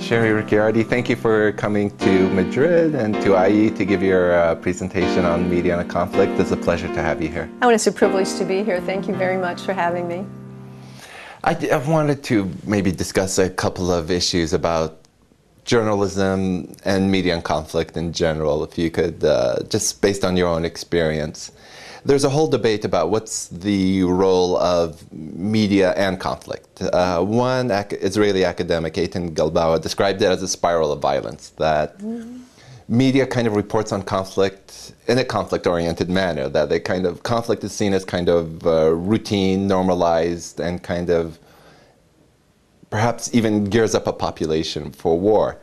Sherry Ricchiardi, thank you for coming to Madrid and to IE to give your presentation on media and conflict. It's a pleasure to have you here. Oh, it's a privilege to be here. Thank you very much for having me. I wanted to maybe discuss a couple of issues about journalism and media and conflict in general, if you could, just based on your own experience. There's a whole debate about what's the role of media and conflict. One Israeli academic, Eitan Galbawa, described it as a spiral of violence, that media kind of reports on conflict in a conflict-oriented manner, that conflict is seen as kind of routine, normalized, and kind of perhaps even gears up a population for war.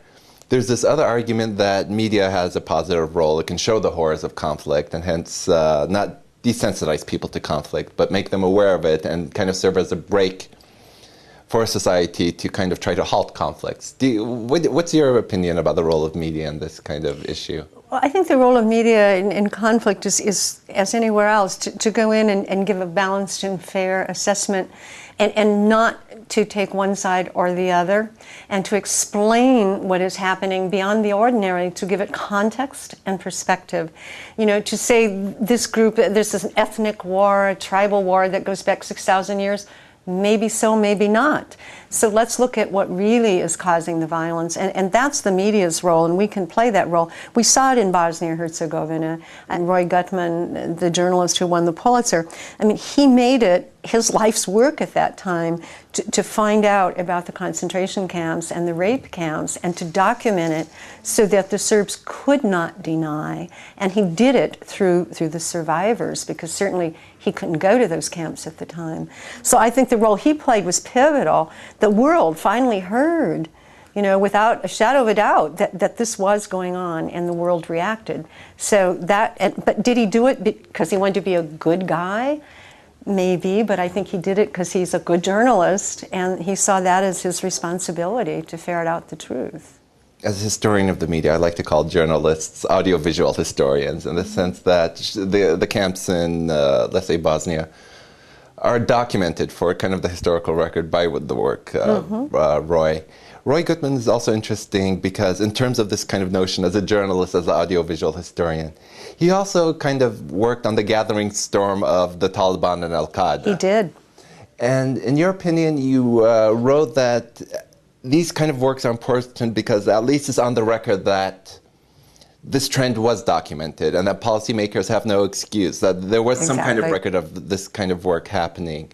There's this other argument that media has a positive role. It can show the horrors of conflict and hence not desensitize people to conflict, but make them aware of it and kind of serve as a break for society to kind of try to halt conflicts. What's your opinion about the role of media in this kind of issue? Well, I think the role of media in conflict is as anywhere else, to go in and give a balanced and fair assessment and not to take one side or the other, and to explain what is happening beyond the ordinary, to give it context and perspective. You know, to say this group, this is an ethnic war, a tribal war that goes back 6,000 years, maybe so, maybe not. So let's look at what really is causing the violence, and that's the media's role, and we can play that role. We saw it in Bosnia-Herzegovina, and Roy Gutman, the journalist who won the Pulitzer, I mean, he made it his life's work at that time to find out about the concentration camps and the rape camps and to document it so that the Serbs could not deny. And he did it through the survivors, because certainly he couldn't go to those camps at the time. So I think the role he played was pivotal. The world finally heard, you know, without a shadow of a doubt that this was going on, and the world reacted. So but did he do it because he wanted to be a good guy? Maybe, but I think he did it because he's a good journalist, and he saw that as his responsibility to ferret out the truth. As a historian of the media, I like to call journalists audiovisual historians, in the sense that the camps in, let's say, Bosnia, are documented for kind of the historical record by the work Roy. Roy Gutman is also interesting because in terms of this kind of notion as a journalist, as an audiovisual historian, he also kind of worked on the gathering storm of the Taliban and Al-Qaeda. He did. And in your opinion, you wrote that these kind of works are important because at least it's on the record that this trend was documented and that policymakers have no excuse, that there was some kind of record of this kind of work happening.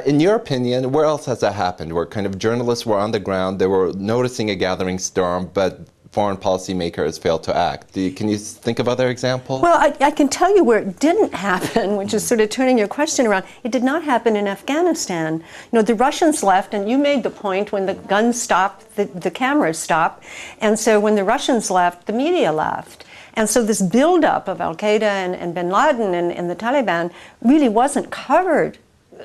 In your opinion, where else has that happened, where kind of journalists were on the ground, they were noticing a gathering storm, but foreign policymakers failed to act? Can you think of other examples? Well, I can tell you where it didn't happen, which is sort of turning your question around. It did not happen in Afghanistan. You know, the Russians left, and you made the point, when the guns stopped, the cameras stopped. And so when the Russians left, the media left. And so this buildup of Al-Qaeda and bin Laden and the Taliban really wasn't covered,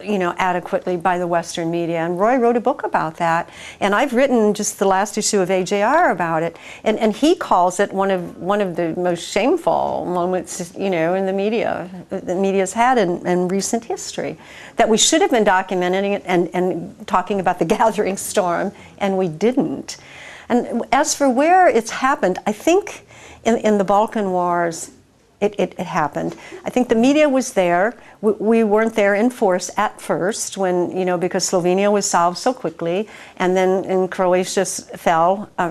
you know, adequately by the Western media. And Roy wrote a book about that. And I've written just the last issue of AJR about it. And he calls it one of the most shameful moments, you know, in the media's had in recent history. That we should have been documenting it and talking about the gathering storm, and we didn't. And as for where it's happened, I think in the Balkan Wars, it happened. I think the media was there. We weren't there in force at first, when, you know, because Slovenia was solved so quickly, and then in Croatia fell, a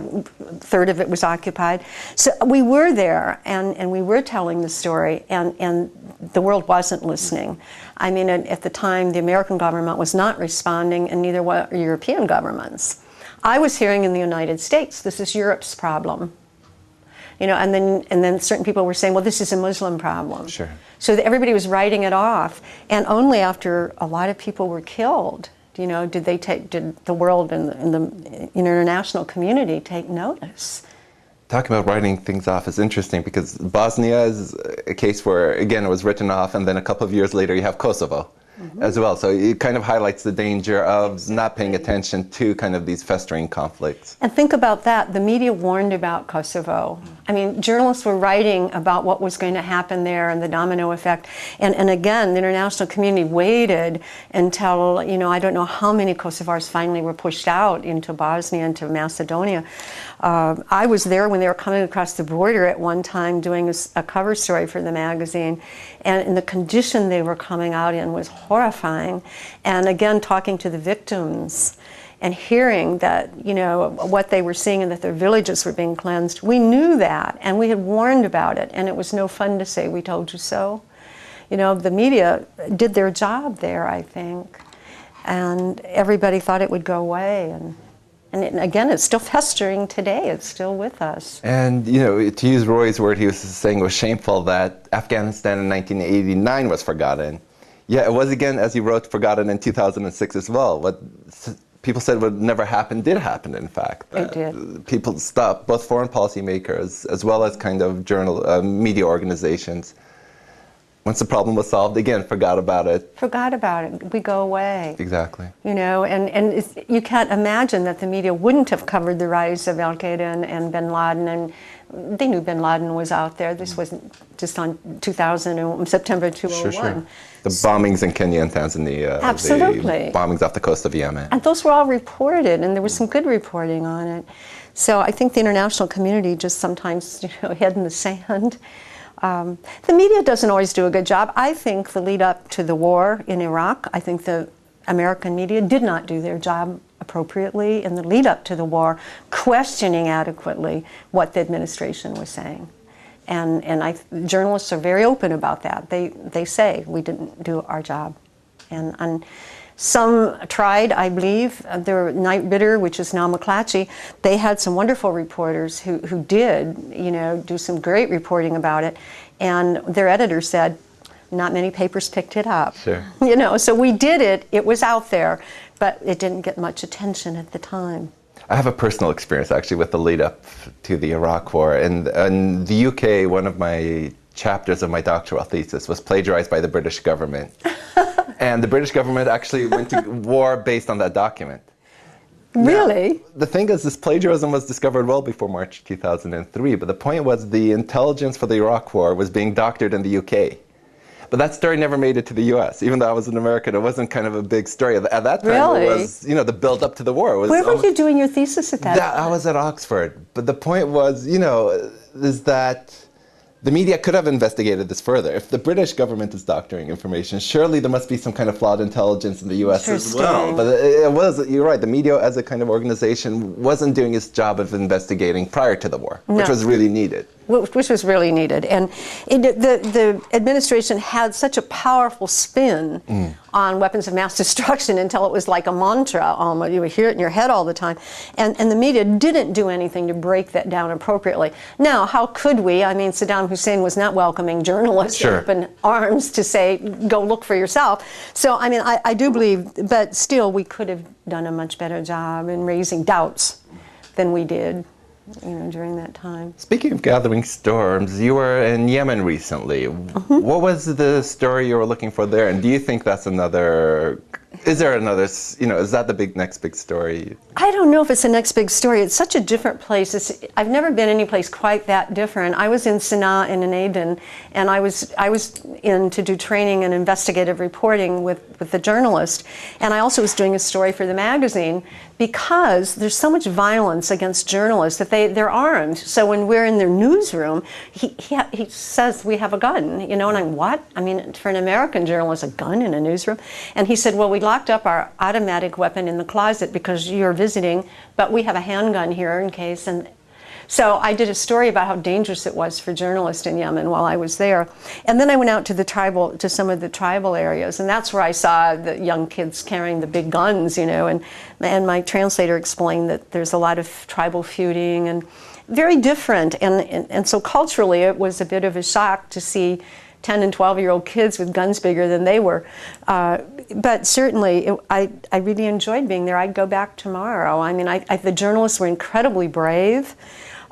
third of it was occupied. So we were there, and we were telling the story, and the world wasn't listening. I mean, at the time, the American government was not responding, and neither were European governments. I was hearing in the United States, this is Europe's problem. You know, and then certain people were saying, well, this is a Muslim problem. Sure. So everybody was writing it off, and only after a lot of people were killed, you know, did the world and the international community take notice. Talking about writing things off is interesting, because Bosnia is a case where, again, it was written off, and then a couple of years later you have Kosovo. as well. So it kind of highlights the danger of not paying attention to kind of these festering conflicts. And think about that. The media warned about Kosovo. I mean, journalists were writing about what was going to happen there and the domino effect. And again, the international community waited until, I don't know how many Kosovars finally were pushed out into Bosnia, into Macedonia. I was there when they were coming across the border at one time doing a cover story for the magazine, and the condition they were coming out in was horrifying. And again, talking to the victims and hearing that, what they were seeing and that their villages were being cleansed. We knew that, and we had warned about it, and it was no fun to say, "We told you so." The media did their job there, I think, and everybody thought it would go away. And again, it's still festering today. It's still with us. And, to use Roy's word, he was saying it was shameful that Afghanistan in 1989 was forgotten. Yeah, it was, again, as he wrote, forgotten in 2006 as well. What people said would never happen did happen, in fact. It did. People stopped, both foreign policymakers as well as kind of media organizations. Once the problem was solved, again, forgot about it. Forgot about it. We go away. Exactly. And you can't imagine that the media wouldn't have covered the rise of Al-Qaeda and bin Laden, and they knew bin Laden was out there. This wasn't just on September 2001. Sure. The bombings in Kenya and Tanzania. Absolutely. The bombings off the coast of Yemen. And those were all reported, and there was some good reporting on it. So I think the international community just sometimes, head in the sand. The media doesn't always do a good job. I think the lead up to the war in Iraq, I think the American media did not do their job appropriately in the lead up to the war, questioning adequately what the administration was saying. And journalists are very open about that. They say we didn't do our job. And some tried, I believe. The Night Bidder, which is now McClatchy, they had some wonderful reporters who did, do some great reporting about it. And their editor said, not many papers picked it up. Sure. So we did it. It was out there, but it didn't get much attention at the time. I have a personal experience, actually, with the lead up to the Iraq War. In the UK, one of my chapters of my doctoral thesis was plagiarized by the British government. And the British government actually went to war based on that document. Really? Now, the thing is, this plagiarism was discovered well before March 2003, but the point was the intelligence for the Iraq War was being doctored in the UK. But that story never made it to the US. Even though I was an American, it wasn't kind of a big story. At that time, Really? It was, the build up to the war. Where were you doing your thesis at that time? I was at Oxford. But the point was, is that the media could have investigated this further. If the British government is doctoring information, surely there must be some kind of flawed intelligence in the US as well. But you're right, the media as a kind of organization wasn't doing its job of investigating prior to the war, which was really needed. Which was really needed. And the administration had such a powerful spin on weapons of mass destruction until it was like a mantra almost. You would hear it in your head all the time. And the media didn't do anything to break that down appropriately. Now, how could we? I mean, Saddam Hussein was not welcoming journalists with open arms to say, go look for yourself. So, I mean, I do believe, but still, we could have done a much better job in raising doubts than we did. During that time. Speaking of gathering storms, you were in Yemen recently. What was the story you were looking for there? And do you think that's is there another, is that the next big story? I don't know if it's the next big story. It's such a different place. I've never been any place quite that different. I was in Sana'a and in Aden, and I was in to do training and investigative reporting with the journalist. And I also was doing a story for the magazine because there's so much violence against journalists that they're armed. So when we're in their newsroom, he says, we have a gun, and I'm, what? I mean, for an American journalist, a gun in a newsroom? And he said, well, we locked up our automatic weapon in the closet because you're visiting, but we have a handgun here in case. And so I did a story about how dangerous it was for journalists in Yemen while I was there. And then I went out to some of the tribal areas, and that's where I saw the young kids carrying the big guns, and my translator explained that there's a lot of tribal feuding and very different. And so culturally it was a bit of a shock to see 10 and 12-year-old kids with guns bigger than they were. But certainly, I really enjoyed being there. I'd go back tomorrow. I mean, the journalists were incredibly brave.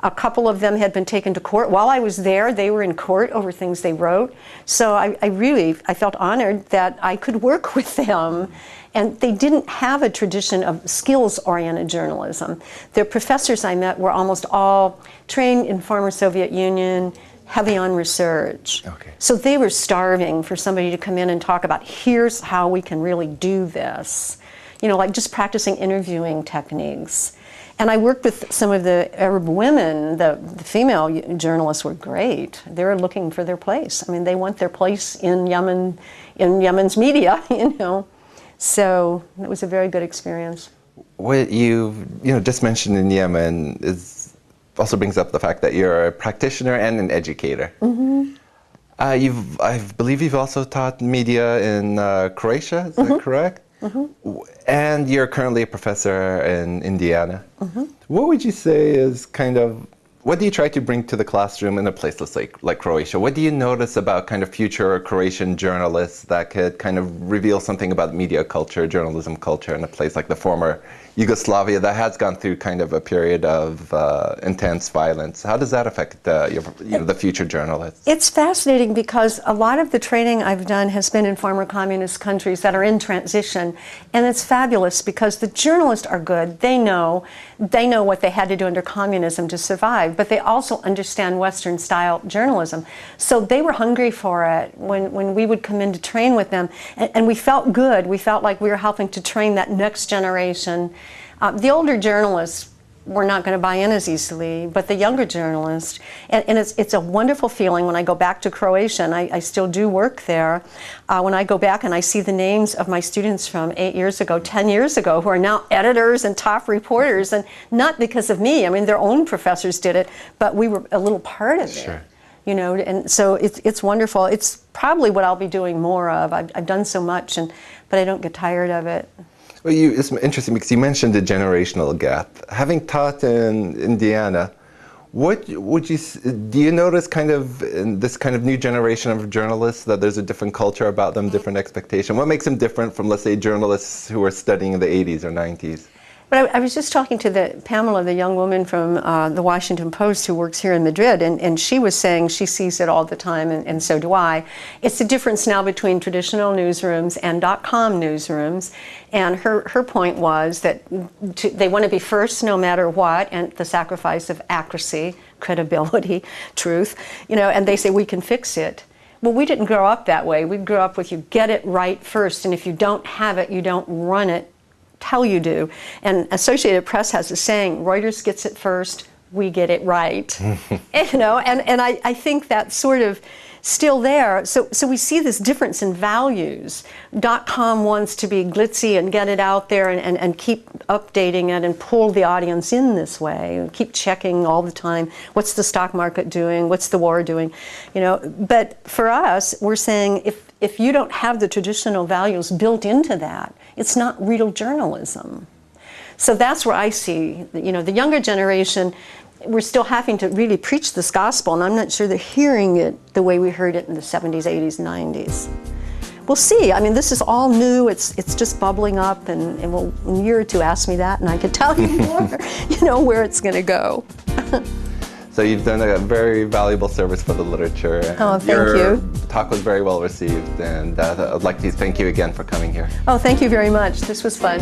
A couple of them had been taken to court. While I was there, they were in court over things they wrote. So I felt honored that I could work with them. And they didn't have a tradition of skills-oriented journalism. The professors I met were almost all trained in former Soviet Union, heavy on research. Okay. So they were starving for somebody to come in and talk about, here's how we can really do this. You know, like just practicing interviewing techniques. And I worked with some of the Arab women. The female journalists were great. They were looking for their place. I mean, they want their place in Yemen, in Yemen's media, you know. So it was a very good experience. What you just mentioned in Yemen also brings up the fact that you're a practitioner and an educator. Mm-hmm. I believe you've also taught media in Croatia, is that correct? Mm-hmm. And you're currently a professor in Indiana. Mm-hmm. What would you say is what do you try to bring to the classroom in a place like Croatia? What do you notice about kind of future Croatian journalists that could kind of reveal something about media culture, journalism culture in a place like the former Yugoslavia that has gone through kind of a period of intense violence? How does that affect the future journalists? It's fascinating because a lot of the training I've done has been in former communist countries that are in transition, and it's fabulous because the journalists are good. They know what they had to do under communism to survive, but they also understand Western-style journalism. So they were hungry for it when we would come in to train with them, and we felt good. We felt like we were helping to train that next generation. The older journalists were not going to buy in as easily, but the younger journalists, and it's a wonderful feeling when I go back to Croatia, and I still do work there, when I go back and I see the names of my students from 8 years ago, 10 years ago, who are now editors and top reporters, and not because of me. I mean, their own professors did it, but we were a little part of it. You know, and so it's wonderful. It's probably what I'll be doing more of. I've done so much, but I don't get tired of it. Well, it's interesting because you mentioned the generational gap. Having taught in Indiana, do you notice kind of in this kind of new generation of journalists that there's a different culture about them, different expectation? What makes them different from, let's say, journalists who were studying in the 80s or 90s? But I was just talking to Pamela, the young woman from the Washington Post who works here in Madrid, and she was saying she sees it all the time, and so do I. It's the difference now between traditional newsrooms and .com newsrooms, and her point was that they want to be first no matter what, and the sacrifice of accuracy, credibility, truth, you know, and they say we can fix it. Well, we didn't grow up that way. We grew up with you get it right first, and if you don't have it, you don't run it. How you do. And Associated Press has a saying, Reuters gets it first, we get it right. You know, and I think that's sort of still there. So we see this difference in values. .com wants to be glitzy and get it out there and keep updating it and pull the audience in this way and keep checking all the time, what's the stock market doing, what's the war doing, you know. But for us, we're saying if you don't have the traditional values built into that, it's not real journalism. So that's where I see, you know, the younger generation, we're still having to really preach this gospel, and I'm not sure they're hearing it the way we heard it in the 70s, 80s, 90s. We'll see. I mean, this is all new. It's just bubbling up, and in a year or two, ask me that, and I could tell you more, you know, where it's going to go. So you've done a very valuable service for the literature. Oh, thank you. Your talk was very well received, and I'd like to thank you again for coming here. Oh, thank you very much. This was fun.